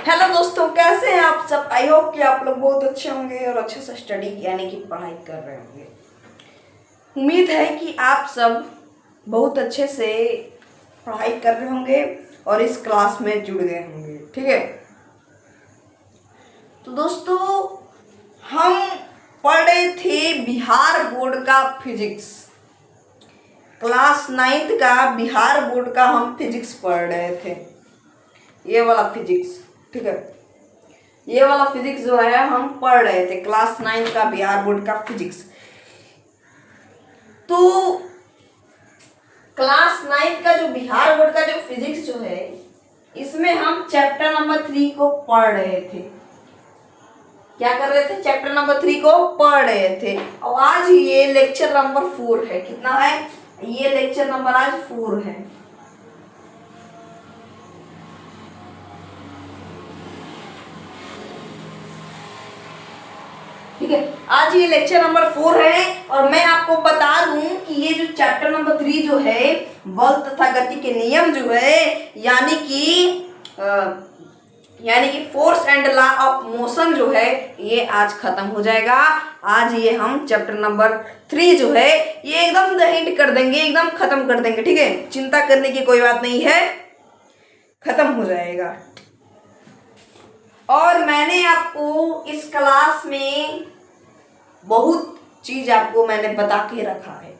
Hello दोस्तों, कैसे हैं आप सब। आई होप कि आप लोग बहुत अच्छे होंगे और अच्छे से स्टडी यानी कि पढ़ाई कर रहे होंगे। उम्मीद है कि आप सब बहुत अच्छे से पढ़ाई कर रहे होंगे और इस क्लास में जुड़ गए होंगे। ठीक है, तो दोस्तों हम पढ़ रहे थे बिहार बोर्ड का फिजिक्स। क्लास 9th का बिहार बोर्ड का हम फिजिक्स पढ़ रहे थे, ये वाला फिजिक्स। ठीक है, ये वाला फिजिक्स जो है हम पढ़ रहे थे, क्लास 9th का बिहार बोर्ड का फिजिक्स। तो क्लास 9th का जो बिहार बोर्ड का जो फिजिक्स जो है, इसमें हम चैप्टर नंबर 3 को पढ़ रहे थे। क्या कर रहे थे? चैप्टर नंबर 3 को पढ़ रहे थे। और आज ये लेक्चर नंबर 4 है। कितना है? ये लेक्चर नंबर आज 4 है। ठीक है, आज ये लेक्चर नंबर 4 है। और मैं आपको बता दूं कि ये जो चैप्टर नंबर 3 जो है, बल तथा गति के नियम जो है, यानी कि force and law of motion जो है, ये आज खत्म हो जाएगा। आज ये हम चैप्टर नंबर 3 जो है, ये एकदम एंड कर देंगे, एकदम खत्म कर देंगे। ठीक है, चिंता करने की कोई बात नहीं है, खत्म हो जाएगा। और मैंने आपको इस क्लास में बहुत चीज आपको मैंने बता के रखा है।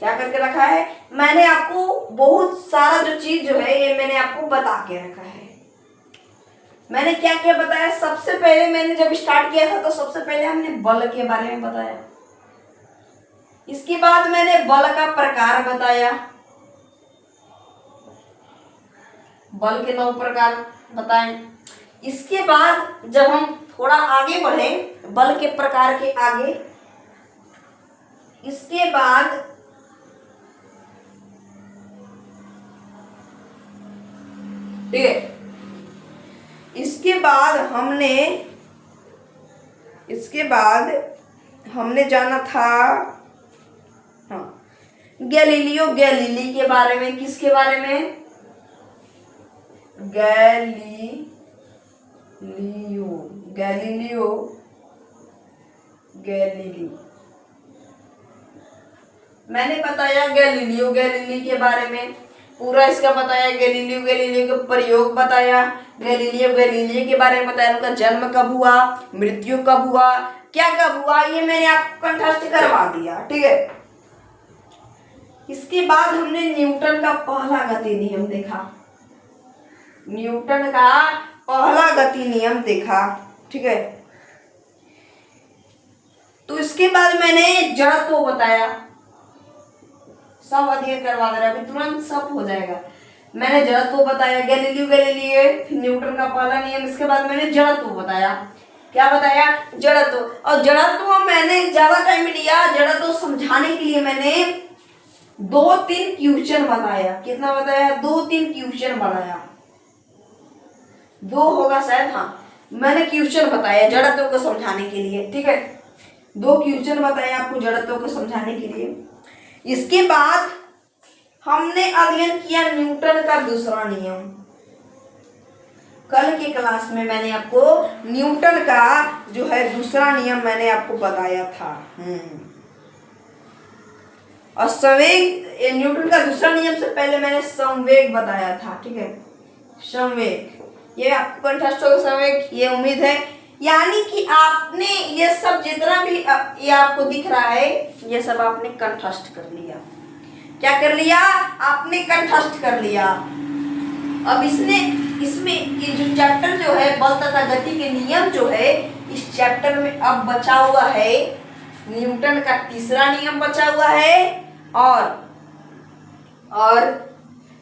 क्या करके रखा है? मैंने आपको बहुत सारा जो चीज जो है, ये मैंने आपको बता के रखा है। मैंने क्या क्या बताया? सबसे पहले मैंने जब स्टार्ट किया था तो सबसे पहले हमने बल के बारे में बताया। इसके बाद मैंने बल का प्रकार बताया, बल के 9 प्रकार बताए। इसके बाद जब हम थोड़ा आगे बढ़े बल के प्रकार के आगे, इसके बाद ठीक है, इसके बाद हमने जाना था गैलीलियो गैलीली के बारे में। किसके बारे में? गैलीलियो गैलीली मैंने बताया। गैलीलियो गैलीली के बारे में पूरा इसका बताया। गैलीलियो गैलीली का प्रयोग बताया। गैलीलियो गैलीली के बारे में बताया, उनका जन्म कब हुआ, मृत्यु कब हुआ, क्या कब हुआ, ये मैंने आपको कंठस्थ करवा दिया। ठीक है, इसके बाद हमने न्यूटन का पहला गति नियम देखा। न्यूटन का पहला गति नियम देखा। ठीक है, तो इसके बाद मैंने जड़त्व बताया। सब अध्ययन करवा दे रहा है, अभी तुरंत सब हो जाएगा। मैंने जड़त्व बताया, गैलीलियो गैलीली, फिर न्यूटन का पहला नियम। इसके बाद मैंने जड़त्व बताया। क्या बताया? जड़त्व। और जड़त्व मैंने ज्यादा टाइम लिया, जड़त्व समझाने के लिए मैंने 2-3 क्वेश्चन बताया। कितना बताया? 2-3 क्वेश्चन बनाया। 2 होगा शायद, हाँ। मैंने क्वेश्चन बताया जड़त्व को समझाने के लिए। ठीक है, 2 क्वेश्चन बताया आपको जड़त्व को समझाने के लिए। इसके बाद हमने अध्ययन किया न्यूटन का दूसरा नियम। कल के क्लास में मैंने आपको न्यूटन का जो है दूसरा नियम मैंने आपको बताया था। और संवेग, न्यूटन का दूसरा नियम से पहले मैंने संवेग बताया था। ठीक है, संवेग, ये आपको कंठस्थ होगा संवेग, ये उम्मीद है। यानी कि आपने ये सब जितना भी ये आपको दिख रहा है, ये सब आपने कंठस्थ कर लिया। क्या कर लिया? आपने कंठस्थ कर लिया। अब इसमें ये जो चैप्टर जो है बल तथा गति के नियम जो है, इस चैप्टर में अब बचा हुआ है न्यूटन का तीसरा नियम बचा हुआ है, और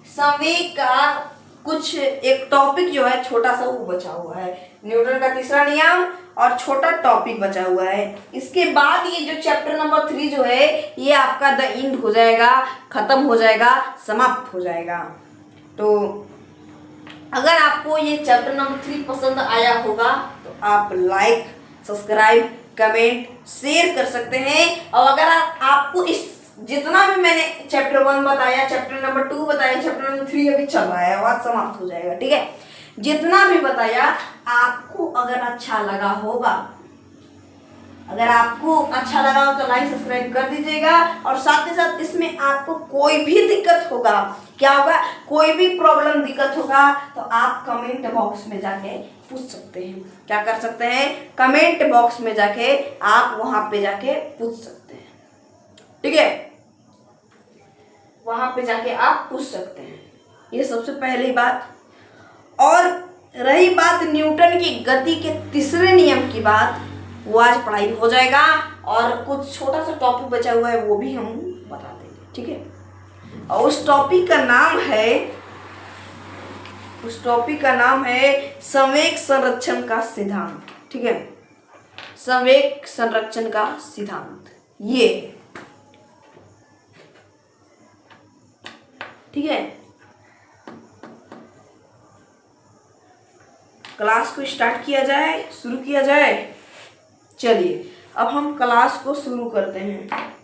संवेग का कुछ एक टॉपिक जो है छोटा सा वो बचा हुआ है। न्यूटन का तीसरा नियम और छोटा टॉपिक बचा हुआ है। इसके बाद ये जो चैप्टर नंबर 3 जो है, ये आपका द एंड हो जाएगा, खत्म हो जाएगा, समाप्त हो जाएगा। तो अगर आपको ये चैप्टर नंबर 3 पसंद आया होगा तो आप लाइक, सब्सक्राइब, कमेंट, शेयर कर सकते हैं। और अगर आपको इस जितना भी मैंने चैप्टर 1 बताया, चैप्टर नंबर 2 बताया, चैप्टर नंबर 3 अभी चल रहा है, आवाज समाप्त हो जाएगा। ठीक है, जितना भी बताया आपको अगर अच्छा लगा होगा, अगर आपको अच्छा लगा हो तो लाइक सब्सक्राइब कर दीजिएगा। और साथ ही साथ इसमें आपको कोई भी दिक्कत होगा, क्या होगा, कोई भी प्रॉब्लम दिक्कत होगा तो आप कमेंट बॉक्स में जाके पूछ सकते हैं। क्या कर सकते हैं, कमेंट बॉक्स में जाके आप वहां पे जाके पूछ सकते हैं, ठीक है, वहां पे जाके आप पूछ सकते हैं। ये सबसे पहली बात। और रही बात न्यूटन की गति के तीसरे नियम की बात, वो आज पढ़ाई हो जाएगा और कुछ छोटा सा टॉपिक बचा हुआ है वो भी हम बता देंगे, ठीक है। और उस टॉपिक का नाम है संवेग संरक्षण का सिद्धांत, ठीक है, संवेग संरक्षण का सिद्धांत, ये, ठीक है। क्लास को स्टार्ट किया जाए, शुरू किया जाए। चलिए अब हम क्लास को शुरू करते हैं।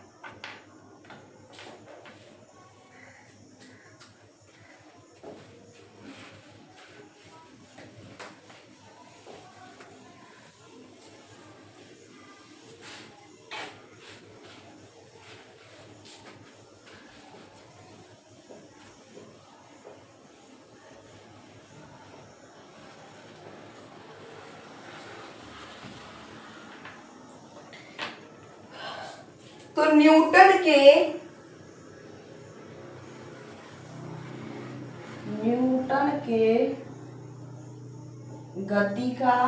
तो न्यूटन के गति का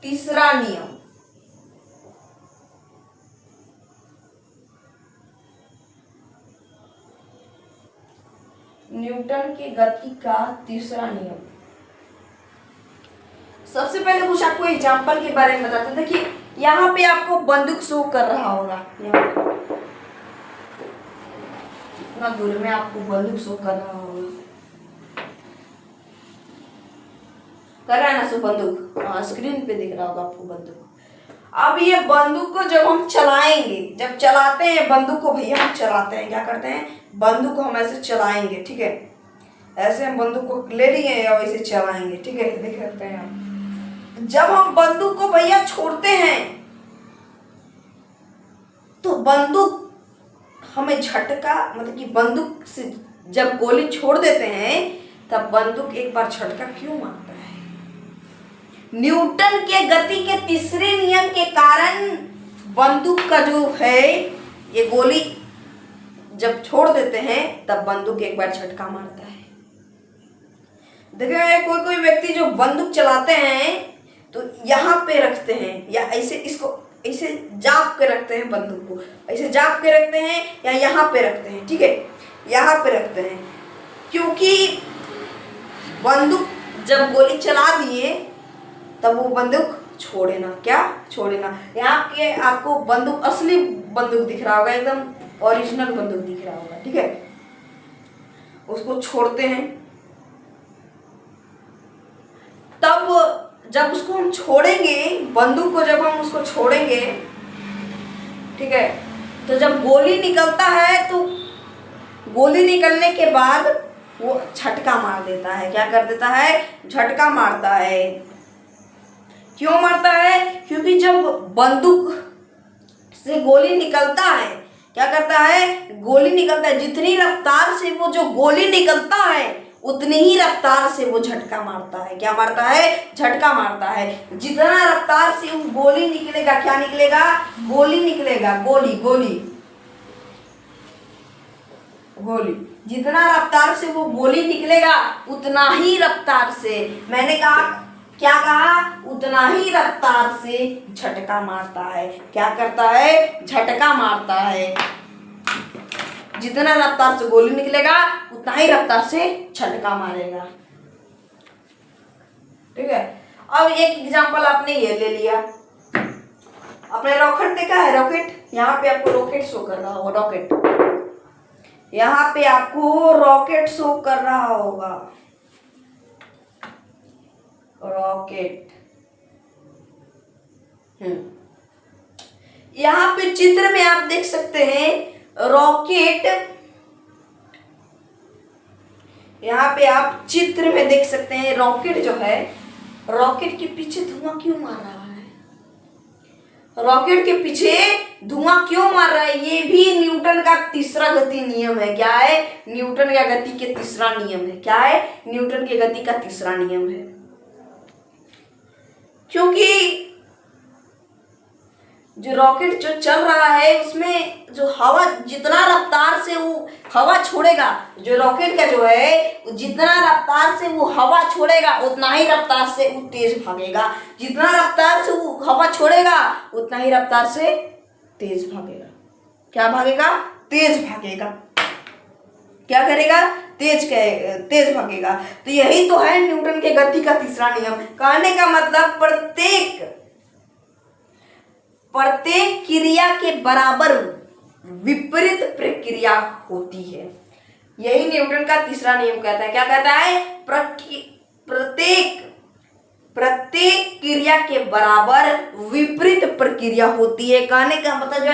तीसरा नियम, न्यूटन के गति का तीसरा नियम। सबसे पहले कुछ आपको एग्जाम्पल के बारे में बताते हैं। देखिए यहाँ पे आपको बंदूक शो कर रहा होगा, इतना दूर में आपको बंदूक शो कर रहा होगा, कर रहा है ना शो बंदूक, हाँ स्क्रीन पे दिख रहा होगा आपको बंदूक। अब ये बंदूक को जब हम चलाएंगे, जब चलाते हैं बंदूक को, भैया हम चलाते हैं, क्या करते हैं, बंदूक को हम ऐसे चलाएंगे, ठीक है, ऐसे हम बंदूक को ले लिए और इसे चलाएंगे, ठीक है, देख सकते हैं आप। जब हम बंदूक को भैया छोड़ते हैं तो बंदूक हमें झटका, मतलब कि बंदूक से जब गोली छोड़ देते हैं तब बंदूक एक बार झटका क्यों मारता है? न्यूटन के गति के तीसरे नियम के कारण बंदूक का जो है, ये गोली जब छोड़ देते हैं तब बंदूक एक बार झटका मारता है। देखिए कोई व्यक्ति जो बंदूक चलाते हैं तो यहाँ पे रखते हैं या ऐसे, इसको ऐसे जाप के रखते हैं, बंदूक को ऐसे जाप के रखते हैं या यहाँ पे रखते हैं, ठीक है, यहाँ पे रखते हैं, क्योंकि बंदूक जब गोली चला दिए तब वो बंदूक छोड़े ना, क्या छोड़े ना। यहाँ के आपको बंदूक, असली बंदूक दिख रहा होगा, एकदम ओरिजिनल बंदूक दिख रहा होगा, ठीक है, उसको छोड़ते हैं। तब जब उसको हम छोड़ेंगे, बंदूक को जब हम उसको छोड़ेंगे, ठीक है, तो जब गोली निकलता है तो गोली निकलने के बाद वो झटका मार देता है, क्या कर देता है, झटका मारता है। क्यों मारता है? क्योंकि जब बंदूक से गोली निकलता है, क्या करता है, गोली निकलता है, जितनी रफ्तार से वो जो गोली निकलता है उतनी ही रफ्तार से वो झटका मारता है, क्या मारता है, झटका मारता है। जितना रफ्तार से वो गोली निकलेगा, क्या निकलेगा, गोली निकलेगा, गोली गोली गोली, जितना रफ्तार से वो गोली निकलेगा उतना ही रफ्तार से, मैंने कहा, क्या कहा, उतना ही रफ्तार से झटका मारता है, क्या करता है, झटका मारता है। जितना रफ्तार से गोली निकलेगा उतना ही रफ्तार से झटका मारेगा, ठीक है। अब एक एग्जांपल आपने ये ले लिया, आपने रॉकेट देखा है, रॉकेट, यहाँ पे आपको रॉकेट शो कर रहा होगा, रॉकेट, यहाँ पे आपको रॉकेट शो कर रहा होगा, रॉकेट, यहाँ पे चित्र में आप देख सकते हैं रॉकेट यहाँ पे आप चित्र में देख सकते हैं रॉकेट जो है, रॉकेट के पीछे धुआं क्यों मार रहा है? रॉकेट के पीछे धुआं क्यों मार रहा है? ये भी न्यूटन का तीसरा गति नियम है। क्या है? न्यूटन का गति के तीसरा नियम है। क्या है? न्यूटन के गति का तीसरा नियम है। क्योंकि जो रॉकेट जो चल रहा है उसमें जो हवा जितना रफ्तार से वो हवा छोड़ेगा, जो रॉकेट का जो है जितना रफ्तार से वो हवा छोड़ेगा उतना ही रफ्तार से वो तेज भागेगा। जितना रफ्तार से वो हवा छोड़ेगा उतना ही रफ्तार से तेज भागेगा। क्या भागेगा? तेज भागेगा। क्या करेगा? तेज भागेगा। तो यही तो है न्यूटन के गति का तीसरा नियम। कहने का मतलब प्रत्येक क्रिया के बराबर विपरीत प्रक्रिया होती है। यही न्यूटन का तीसरा नियम कहता है। क्या कहता है? प्रत्येक क्रिया के बराबर विपरीत प्रक्रिया होती है। कहने का मतलब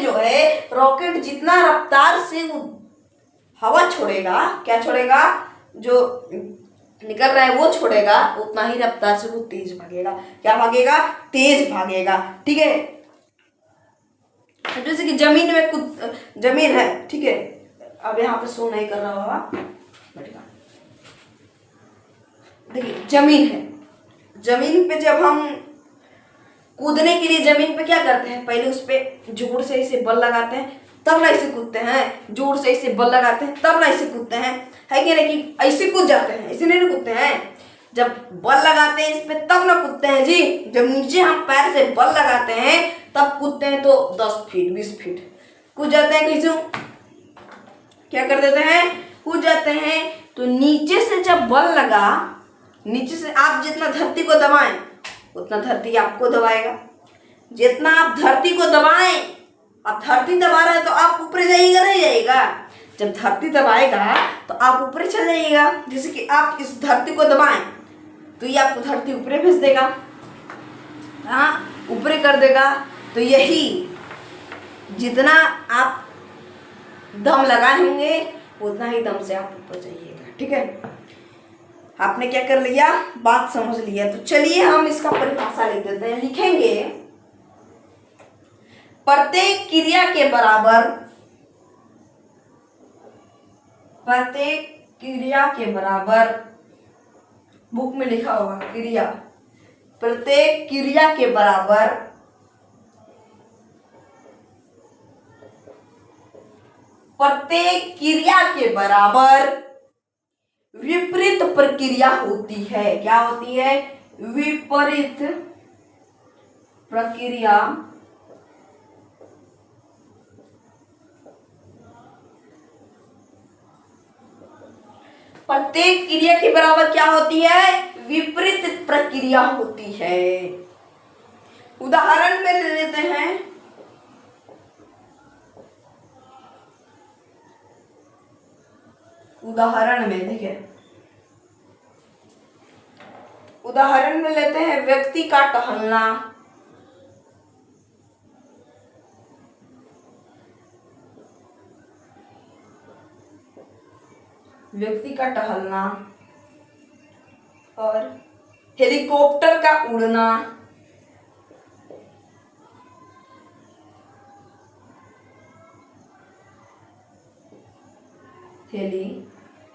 जो है रॉकेट जितना रफ्तार से हवा छोड़ेगा, क्या छोड़ेगा? जो निकल रहा है वो छोड़ेगा, उतना ही रफ्तार से वो तेज भागेगा। क्या भागेगा? तेज भागेगा। ठीक है। जैसे कि जमीन है, ठीक है। अब यहाँ पे शो नहीं कर रहा होगा, देखिए जमीन है। जमीन पे जब हम कूदने के लिए जमीन पे क्या करते हैं? पहले उस पे जोर से इसे बल लगाते हैं, तब ना इसे कूदते हैं। जोर से इसे बल लगाते हैं तब ना इसे कूदते हैं, है कि नहीं? कि ऐसे कूद जाते हैं, ऐसे नहीं कूदते हैं। जब बल लगाते हैं इस पे तब ना कूदते हैं जी। जब नीचे हम पैर से बल लगाते हैं तब कूदते हैं। तो 10 फीट 20 फीट कूद जाते हैं। कैसे? क्या कर देते हैं? कूद जाते हैं। तो नीचे से जब बल लगा, नीचे से आप जितना धरती को दबाएं उतना धरती आपको दबाएगा। जितना आप धरती को दबाएं, अब धरती दबा रहा है तो आप ऊपर जाइएगा नहीं जाइएगा? जब धरती दबाएगा तो आप ऊपर चल जाइएगा। जैसे कि आप इस धरती को दबाएं तो ये आपको धरती ऊपर भेज देगा, हाँ, ऊपर कर देगा। तो यही जितना आप दम लगाए होंगे उतना ही दम से आप ऊपर जाइएगा। ठीक है। आपने क्या कर लिया? बात समझ लिया। तो चलिए हम इसका परिभाषा लिख देते हैं। लिखेंगे प्रत्येक क्रिया के बराबर, बुक में लिखा होगा क्रिया, प्रत्येक क्रिया के बराबर विपरीत प्रक्रिया होती है। क्या होती है? विपरीत प्रक्रिया प्रत्येक क्रिया के बराबर क्या होती है? विपरीत प्रक्रिया होती है। उदाहरण में ले लेते हैं। उदाहरण में देखिए, उदाहरण में लेते हैं व्यक्ति का टहलना। व्यक्ति का टहलना और हेलीकॉप्टर का उड़ना।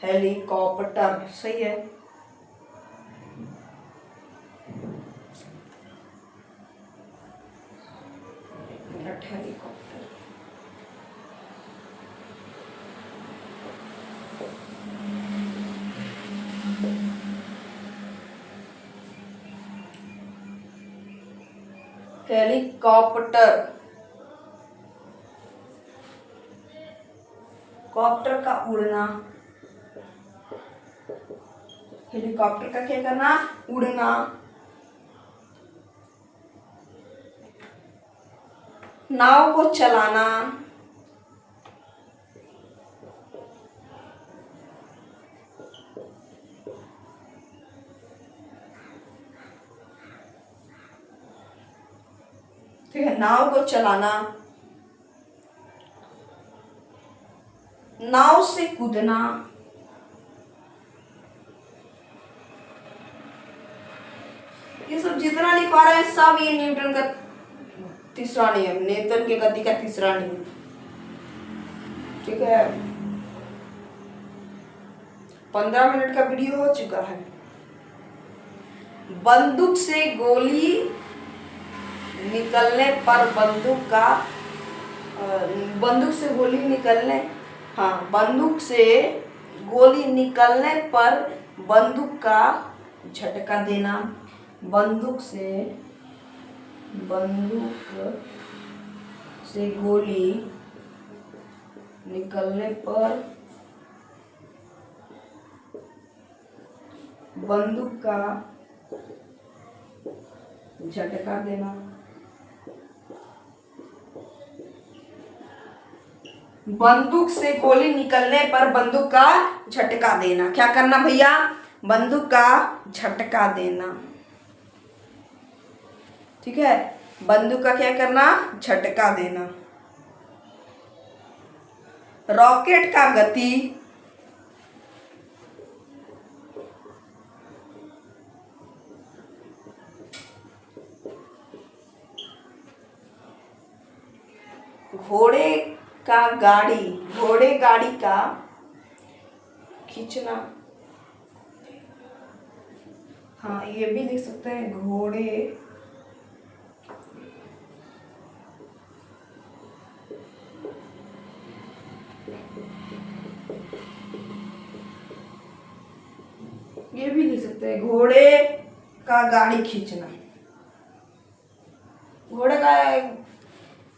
हेलीकॉप्टर सही है। हेलीकॉप्टर, हेलीकॉप्टर, कॉप्टर का उड़ना, हेलीकॉप्टर का क्या करना? उड़ना। नाव को चलाना, ठीक है, नाव को चलाना, नाव से कूदना, ये सब जितना लिखवा रहे हैं सब ये न्यूटन का तीसरा नियम, न्यूटन की गति का तीसरा नियम। ठीक है, 15 मिनट का वीडियो हो चुका है। बंदूक से गोली निकलने पर बंदूक से गोली निकलने, हाँ, बंदूक से गोली निकलने पर बंदूक का झटका देना। बंदूक से गोली निकलने पर बंदूक का झटका देना। बंदूक से गोली निकलने पर बंदूक का झटका देना। क्या करना भैया? बंदूक का झटका देना। ठीक है, बंदूक का क्या करना? झटका देना। रॉकेट का गति घोड़े गाड़ी का खींचना। हाँ, ये भी लिख सकते हैं, घोड़े ये भी लिख सकते हैं, घोड़े का गाड़ी खींचना।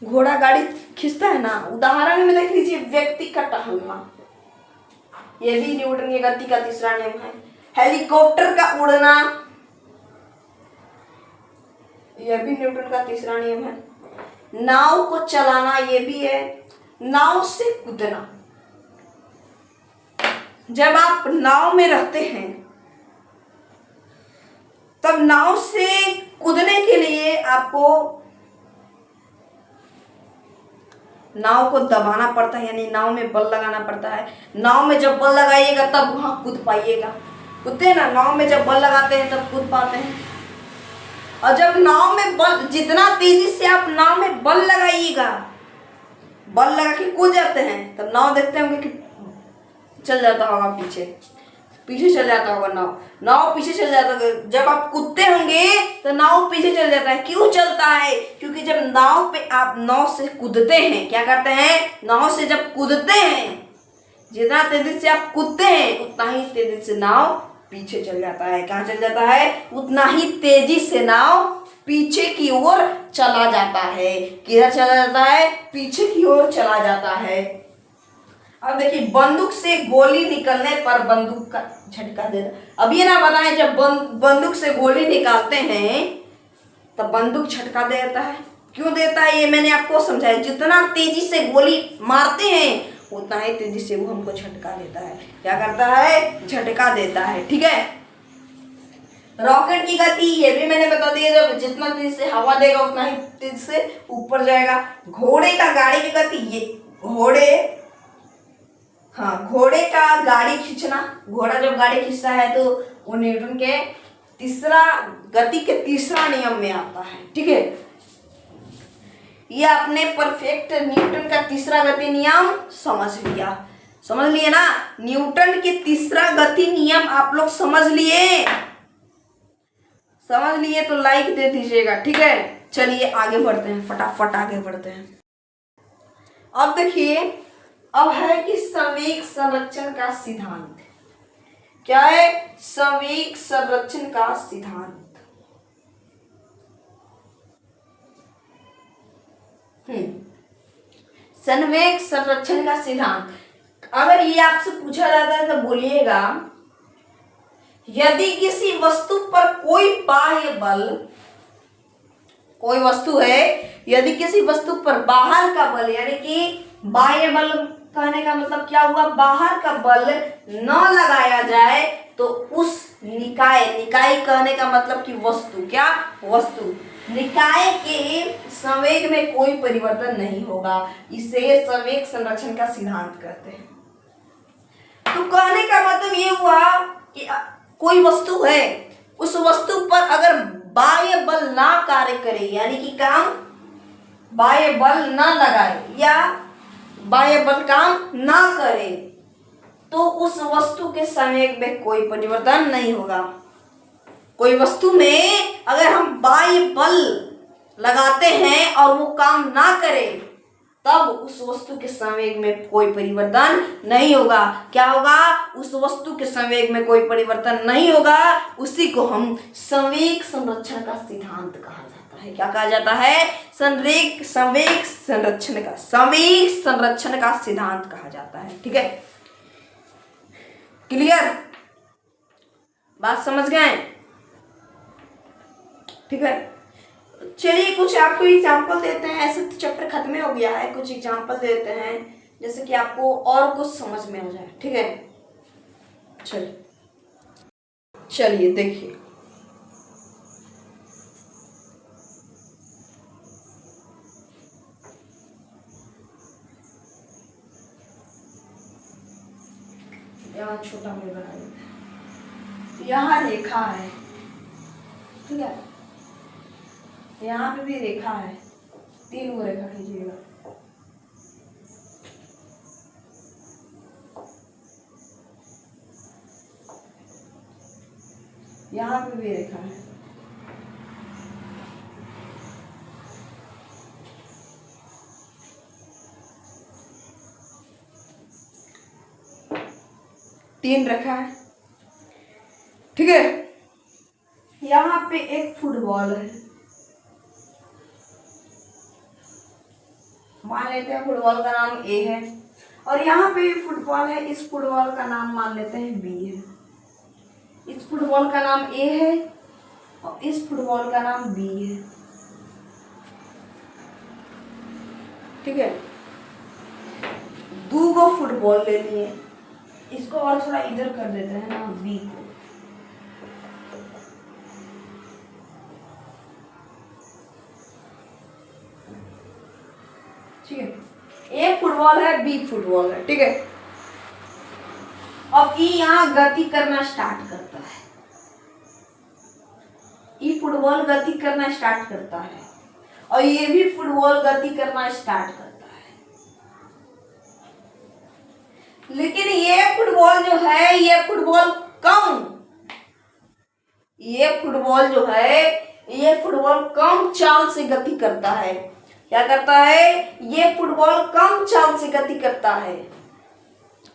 घोड़ा गाड़ी खींचता है ना, उदाहरण में देख लीजिए, व्यक्ति का टहलना, ये भी न्यूटन की गति का तीसरा नियम है। हेलीकॉप्टर का उड़ना, यह भी न्यूटन का तीसरा नियम है। नाव को चलाना, ये भी है। नाव से कूदना, जब आप नाव में रहते हैं तब नाव से कूदने के लिए आपको नाव को दबाना पड़ता है, यानी नाव में बल लगाना पड़ता है। नाव में जब बल लगाइएगा तब वहां कूद पाइएगा। कूदते हैं ना, नाव में जब बल लगाते हैं तब कूद पाते हैं। और जब नाव में बल, जितना तेजी से आप नाव में बल लगाइएगा, बल लगा के कूद जाते हैं, तब नाव देखते होंगे कि चल जाता होगा, पीछे चल जाता होगा। नाव पीछे चल जाता होगा। जब आप कूदते होंगे तो नाव पीछे चल जाता है। क्यों चलता है? क्योंकि जब नाव पे आप नाव से कूदते हैं, क्या करते हैं? नाव से जब कूदते हैं, जितना तेजी से आप कूदते हैं उतना ही तेजी से नाव पीछे चल जाता है। कहाँ चल जाता है? उतना ही तेजी से नाव पीछे की ओर चला जाता है। किधर चला जाता है? पीछे की ओर चला जाता है। अब देखिए, बंदूक से गोली निकलने पर बंदूक का झटका देना। अब ये ना बताएं, जब बंदूक से गोली निकालते हैं तब बंदूक झटका देता है। क्यों देता है ये मैंने आपको समझाया। जितना तेजी से गोली मारते हैं उतना ही तेजी से वो हमको झटका देता है। क्या करता है? झटका देता है। ठीक है, रॉकेट की गति ये भी मैंने बता दिया, जब जितना तेजी से हवा देगा उतना ही तेजी से ऊपर जाएगा। घोड़े का गाड़ी की गति, ये घोड़े का गाड़ी खींचना। घोड़ा जब गाड़ी खींचता है तो वो न्यूटन के गति के तीसरा नियम में आता है। ठीक है, ये आपने परफेक्ट न्यूटन का तीसरा गति नियम समझ लिए ना। न्यूटन के तीसरा गति नियम आप लोग समझ लिए तो लाइक दे दीजिएगा। ठीक है, चलिए आगे बढ़ते हैं, फटाफट आगे बढ़ते हैं। अब देखिए, अब है कि संवेग संरक्षण का सिद्धांत। क्या है? संवेग संरक्षण का सिद्धांत। संवेग संरक्षण का सिद्धांत, अगर ये आपसे पूछा जाता है तो बोलिएगा, यदि किसी वस्तु पर कोई बाह्य बल, कोई वस्तु है, यदि किसी वस्तु पर बाहर का बल, यानी कि बाह्य बल कहने का मतलब क्या हुआ? बाहर का बल न लगाया जाए तो उस निकाय कहने का मतलब कि वस्तु, क्या? वस्तु, निकाय के संवेग में कोई परिवर्तन नहीं होगा। इसे संवेग संरक्षण का सिद्धांत कहते हैं। तो कहने का मतलब ये हुआ कि कोई वस्तु है, उस वस्तु पर अगर बाह्य बल ना कार्य करे, यानी कि काम बाह्य बल ना लगाए या बाह्य बल काम ना करे, तो उस वस्तु के संवेग में कोई परिवर्तन नहीं होगा। कोई वस्तु में अगर हम बाह्य बल लगाते हैं और वो काम ना करे, तब उस वस्तु के संवेग में कोई परिवर्तन नहीं होगा। क्या होगा? उस वस्तु के संवेग में कोई परिवर्तन नहीं होगा। उसी को हम संवेग संरक्षण का सिद्धांत कहा जाता है। क्या कहा जाता है? संवेग संरक्षण का सिद्धांत कहा जाता है। ठीक है, क्लियर? बात समझ गए? ठीक है, चलिए कुछ आपको एग्जाम्पल देते हैं। ऐसे तो चैप्टर खत्म हो गया है, कुछ एग्जाम्पल देते हैं जैसे कि आपको और कुछ समझ में आ जाए। ठीक है, चलिए देखिए, यहाँ छोटा में बना देते हैं। यहाँ रेखा है, ठीक है, यहाँ पे भी रेखा है, 3 को रेखा खींचिएगा। यहाँ पे भी रेखा है, तीन रेखा है। ठीक है, यहाँ पे एक फुटबॉल है, मान लेते हैं फुटबॉल का नाम ए है, और यहाँ पे फुटबॉल है, इस फुटबॉल का नाम मान लेते हैं बी है। इस फुटबॉल का नाम ए है और इस फुटबॉल का नाम बी है। ठीक है, 2 को फुटबॉल ले लिए, इसको और थोड़ा इधर कर देते हैं ना, बी को। ठीक है, ए फुटबॉल है, बी फुटबॉल है। ठीक है, अब ई यहाँ गति करना स्टार्ट करता है, ई फुटबॉल गति करना स्टार्ट करता है और ये भी फुटबॉल गति करना स्टार्ट करता है। लेकिन ये फुटबॉल जो है, ये फुटबॉल कम चाल से गति करता है। क्या करता है? ये फुटबॉल कम चाल से गति करता है।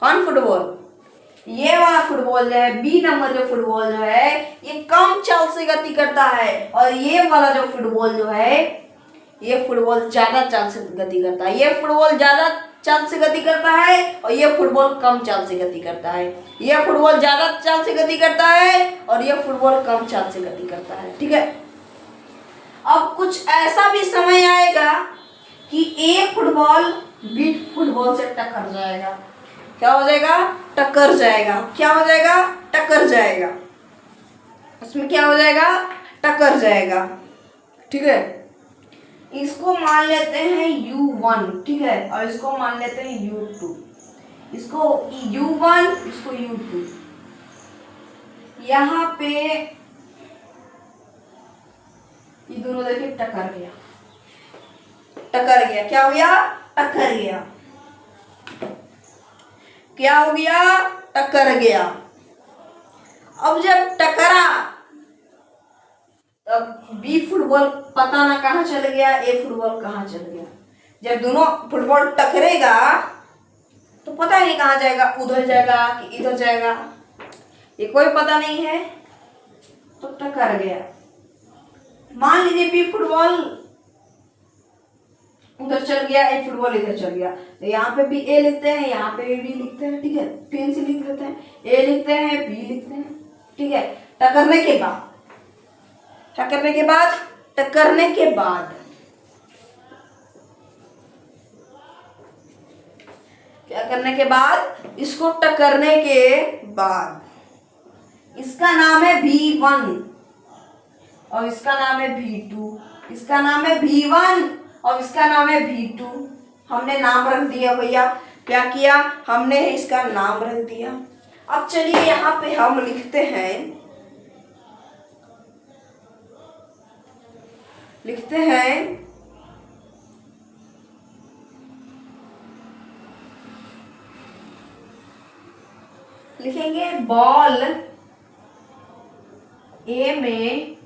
कौन फुटबॉल? ये वाला फुटबॉल जो है, बी नंबर जो फुटबॉल जो है, ये कम चाल से गति करता है, और ये वाला जो फुटबॉल जो है, ये फुटबॉल ज्यादा चाल से गति करता है। ये फुटबॉल ज्यादा चाल से गति करता है और ये फुटबॉल कम चाल से गति करता है। ये फुटबॉल ज्यादा चाल से गति करता है और ये फुटबॉल कम चाल से गति करता है। ठीक है, अब कुछ ऐसा भी समय आएगा कि ए फुटबॉल बी फुटबॉल से टक्कर जाएगा। क्या हो जाएगा? टक्कर जाएगा। क्या हो जाएगा? टक्कर जाएगा। उसमें क्या हो जाएगा? टक्कर जाएगा। ठीक है, इसको मान लेते हैं U1, ठीक है, और इसको मान लेते हैं U2। इसको U1, इसको U2। यहाँ पे ये दोनों देखिए टक्कर गया। क्या हो गया? टक्कर गया। क्या हो गया? टक्कर गया। अब जब टकरा, तब बी फुटबॉल पता ना कहाँ चल गया, ए फुटबॉल कहाँ चल गया। जब दोनों फुटबॉल टकरेगा तो पता नहीं कहाँ जाएगा, उधर जाएगा कि इधर जाएगा, ये कोई पता नहीं है, तो टकरा गया। मान लीजिए बी फुटबॉल उधर चल गया, ए फुटबॉल इधर चल गया, तो यहाँ पे भी ए लिखते हैं, यहाँ पे भी लिखते हैं। ठीक है, पेन से लिख लेते हैं, ए लिखते हैं, बी लिखते हैं। ठीक है, टकरने के बाद क्या करने के बाद? टकरने के बाद क्या करने के बाद? इसको टकरने के बाद इसका नाम है V1 और इसका नाम है V2। इसका नाम है V1 और इसका नाम है V2। हमने नाम रख दिया भैया। क्या किया? हमने इसका नाम रख दिया। अब चलिए यहाँ पे हम लिखते हैं लिखते हैं लिखेंगे बॉल ए में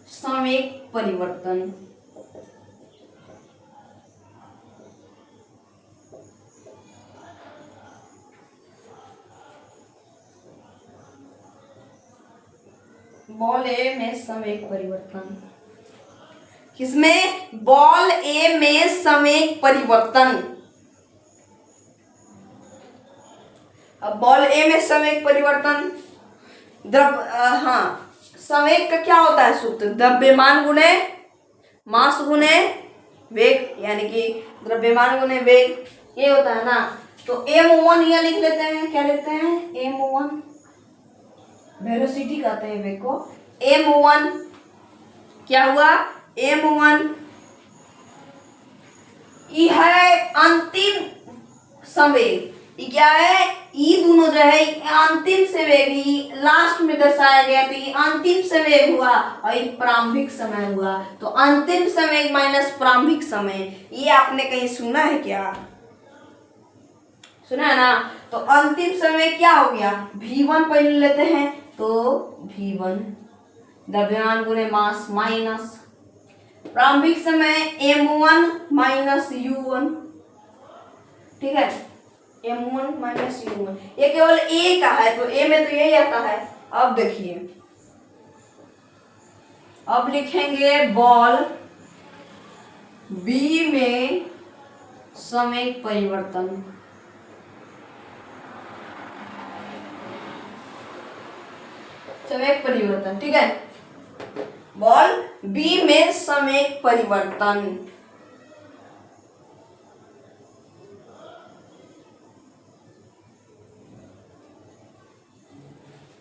संवेग परिवर्तन। बॉल ए में संवेग परिवर्तन, किसमें? बॉल ए में संवेग परिवर्तन। अब बॉल ए में संवेग परिवर्तन, हाँ, संवेग का क्या होता है सूत्र? द्रव्यमान गुणे मास गुणे वेग, यानी कि द्रव्यमान गुणे वेग, ये होता है ना। तो m1 यह लिख लेते हैं, क्या लिखते हैं? m1, वेलोसिटी कहते हैं वेग को। m1 क्या हुआ? m1 ये है अंतिम संवेग। ये क्या है? ये दोनों जो है अंतिम संवेग, ये लास्ट में दर्शाया गया, तो ये अंतिम संवेग हुआ और ये प्रारंभिक समय हुआ। तो अंतिम संवेग माइनस प्रारंभिक समय, ये आपने कहीं सुना है क्या? सुना है ना। तो अंतिम समय क्या हो गया? v1 पहले लेते हैं, तो v1 द्रव्यमान गुणे मास माइनस प्रारंभिक समय m1 माइनस u1, ठीक है, m1 माइनस u1। ये केवल a का है, तो a में तो यही आता है। अब देखिए, अब लिखेंगे बॉल b में संवेग परिवर्तन। संवेग परिवर्तन, ठीक है, बॉल b में संवेग परिवर्तन।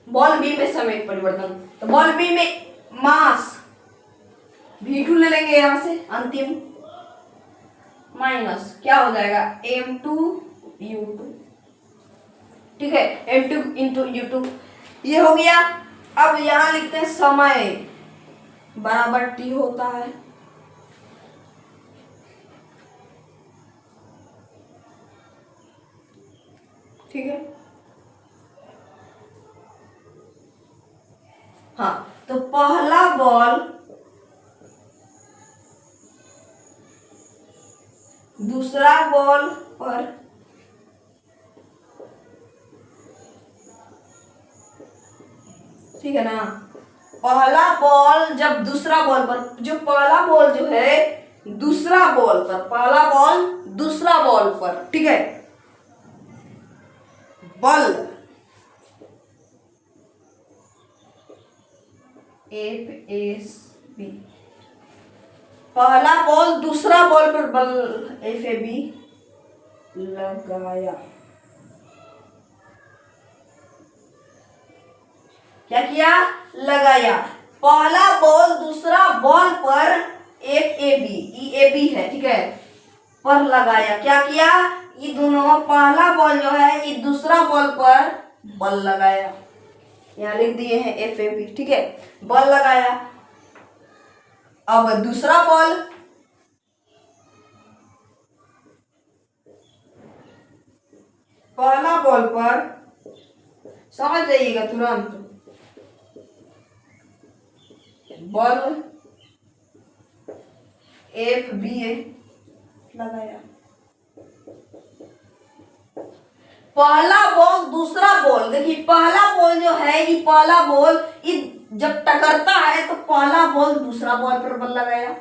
बॉल बी में संवेग परिवर्तन, तो बॉल बी में मास v2 ले लेंगे यहां से अंतिम, माइनस क्या हो जाएगा? m2 u2, ठीक है, m2 इंटू u2, ये हो गया। अब यहां लिखते हैं समय बराबर t होता है, ठीक है। हाँ, तो पहला बॉल दूसरा बॉल पर ठीक है ना। पहला बॉल जब दूसरा बॉल पर, जो पहला बॉल जो है दूसरा बॉल पर, पहला बॉल दूसरा बॉल पर, ठीक है, बल FAB, पहला बॉल दूसरा बॉल पर बल FAB लगाया। क्या किया? लगाया। पहला बॉल दूसरा बॉल पर FAB, EAB है, ठीक है, पर लगाया। क्या किया? ये दोनों, पहला बॉल जो है ये दूसरा बॉल पर बल लगाया, यहाँ लिख दिए हैं FAB, ठीक है, बल लगाया। अब दूसरा बॉल, पहला बॉल पर, समझ जाइएगा तुरंत, बल FBA लगाया। पहला बॉल दूसरा बॉल, देखिए पहला बॉल जो है ये पहला बॉल ये जब टकरता है तो पहला बॉल दूसरा बॉल पर बल लगाया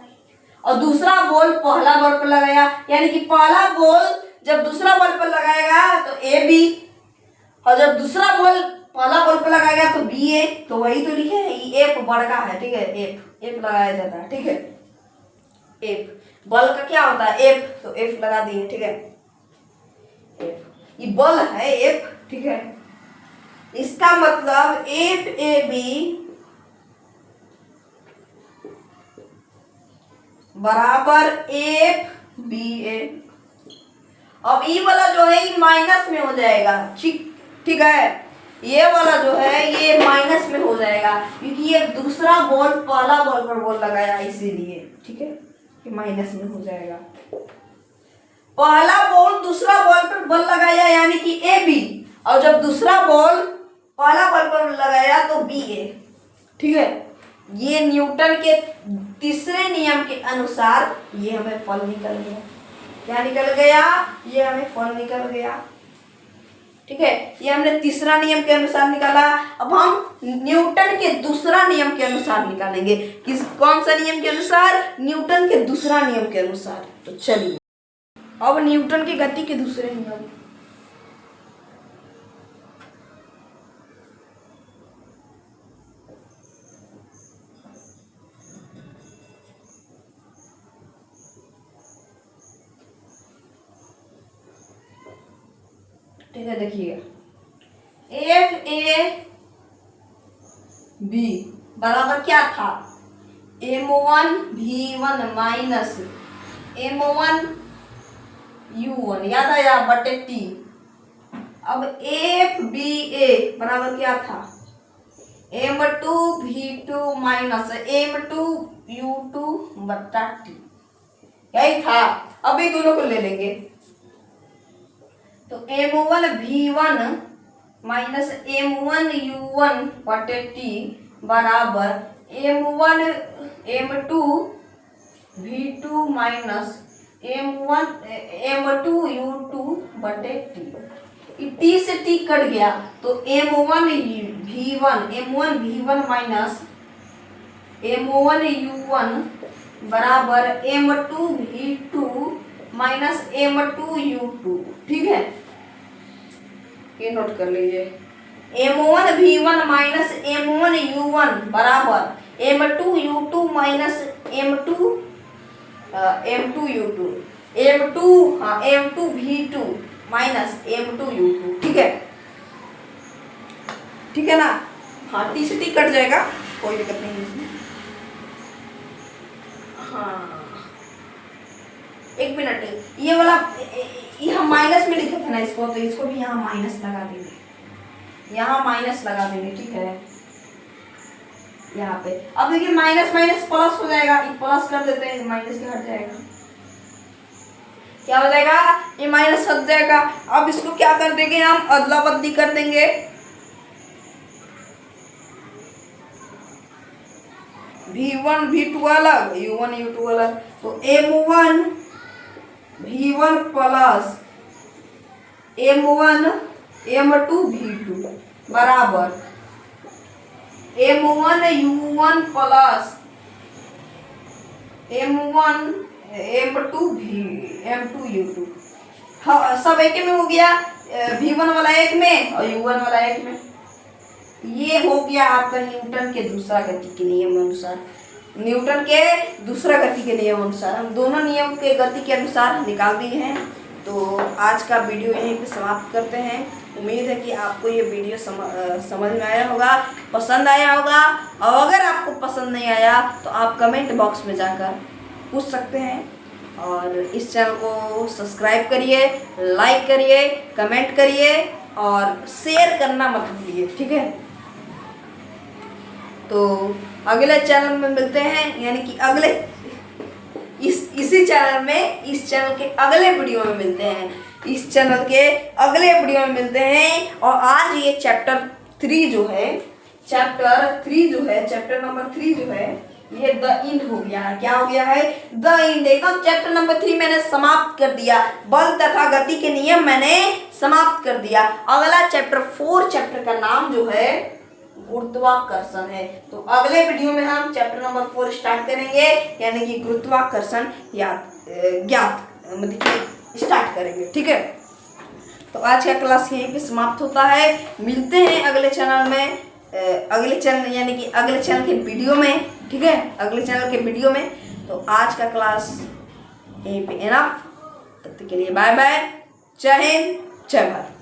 और दूसरा बॉल पहला बॉल पर लगाया, यानी कि पहला बॉल जब दूसरा बॉल पर लगाएगा तो AB, और जब दूसरा बॉल पहला बॉल पर लगाएगा तो BA। तो वही तो लिखे हैं, ये F बड़का है, ठीक है, F लगाया जाता है, ठीक है, F बल का क्या होता है? F, तो F लगा दिए, ठीक है, F ये बल है F, ठीक है। इसका मतलब FAB बराबर FBA। अब ई वाला जो है ये माइनस में हो जाएगा, ठीक है, ये वाला जो है ये माइनस में हो जाएगा, क्योंकि ये दूसरा बॉल पहला बॉल पर बॉल लगाया इसीलिए, ठीक है, ये माइनस में हो जाएगा। पहला बॉल दूसरा बॉल पर बॉल लगाया यानी कि ए बी, और जब दूसरा बॉल पहला बॉल पर लगाया तो बी ए, ठीक है। ये न्यूटन के तीसरे नियम के अनुसार ये हमें फल निकल गया। क्या निकल गया? ये हमें फल निकल गया, ठीक है। ये हमने तीसरा नियम के अनुसार निकाला। अब हम न्यूटन के दूसरा नियम के अनुसार निकालेंगे। कौन सा नियम के अनुसार? न्यूटन के दूसरा नियम के अनुसार। तो चलिए अब न्यूटन की गति के दूसरे नियम। ठीक है, देखिएगा एफ ए बी बराबर क्या था? m1 v1 minus m1 u1, याद आया, बटे टी। अब एफ बी ए बराबर क्या था? m2 v2 minus m2 u2 बटा टी, यही था। अभी दोनों को ले लेंगे तो m1 v1 minus m1 u1 बटे टी बराबर m1 m2 v2 minus m2 u2 बटे टी। टी से टी कट गया तो m1 v1 minus m1 u1 बराबर m2 v2 minus m2 u2, ठीक है। ये नोट कर लीजिए, m1 v1 minus m1 u1 बराबर m2 u2 minus m2 u2 m2 v2 minus m2 u2, ठीक है, ठीक है ना। हाँ, टी से टी कट जाएगा, कोई दिक्कत नहीं इसमें। हाँ, एक मिनट, ये वाला यहाँ माइनस में लिखे थे ना इसको, तो इसको भी यहाँ माइनस लगा देंगे, यहाँ माइनस लगा देंगे, ठीक है, यहाँ पे। अब देखिए माइनस माइनस प्लस हो जाएगा, ये प्लस कर देते हैं, माइनस के हट जाएगा, क्या हो जाएगा? ये माइनस हट जाएगा। अब इसको क्या कर देंगे हम? अदला बदली कर देंगे। v1 v2 अलग, u1 u2 अलग, तो m1 v1 plus m1 m2 v2 बराबर m1 u1 plus m1 m2 u2। हाँ, सब एक में हो गया, v1 वाला एक में और u1 वाला एक में। ये हो गया आपका न्यूटन के दूसरा गति के नियम अनुसार। न्यूटन के दूसरा गति के नियम अनुसार हम दोनों नियम के गति के अनुसार निकाल दिए हैं। तो आज का वीडियो यहीं पे समाप्त करते हैं। उम्मीद है कि आपको ये वीडियो समझ में आया होगा, पसंद आया होगा। और अगर आपको पसंद नहीं आया तो आप कमेंट बॉक्स में जाकर पूछ सकते हैं। और इस चैनल को सब्सक्राइब करिए, लाइक करिए, कमेंट करिए और शेयर करना मत भूलिए, ठीक है। तो अगले चैनल में मिलते हैं, यानी कि अगले इसी चैनल में, इस चैनल के अगले वीडियो में मिलते हैं, इस चैनल के अगले वीडियो में मिलते हैं। और आज ये चैप्टर नंबर 3 जो है ये द इंड हो गया है। क्या हो गया है? The end. एकदम चैप्टर नंबर 3 मैंने समाप्त कर दिया। बल तथा गति के नियम मैंने समाप्त कर दिया। अगला चैप्टर 4 चैप्टर का नाम जो है गुरुत्वाकर्षण है। तो अगले वीडियो में हम चैप्टर नंबर 4 स्टार्ट करेंगे, यानी कि गुरुत्वाकर्षण ज्ञात मतलब स्टार्ट करेंगे, ठीक है। तो आज का क्लास यहीं पे समाप्त होता है। मिलते हैं अगले चैनल में, अगले चैनल यानी कि अगले चैनल के वीडियो में, ठीक है, अगले चैनल के वीडियो में। तो आज का क्लास यहीं पे एनफ। तब तक के लिए बाय बाय, जय हिंद, जय भारत।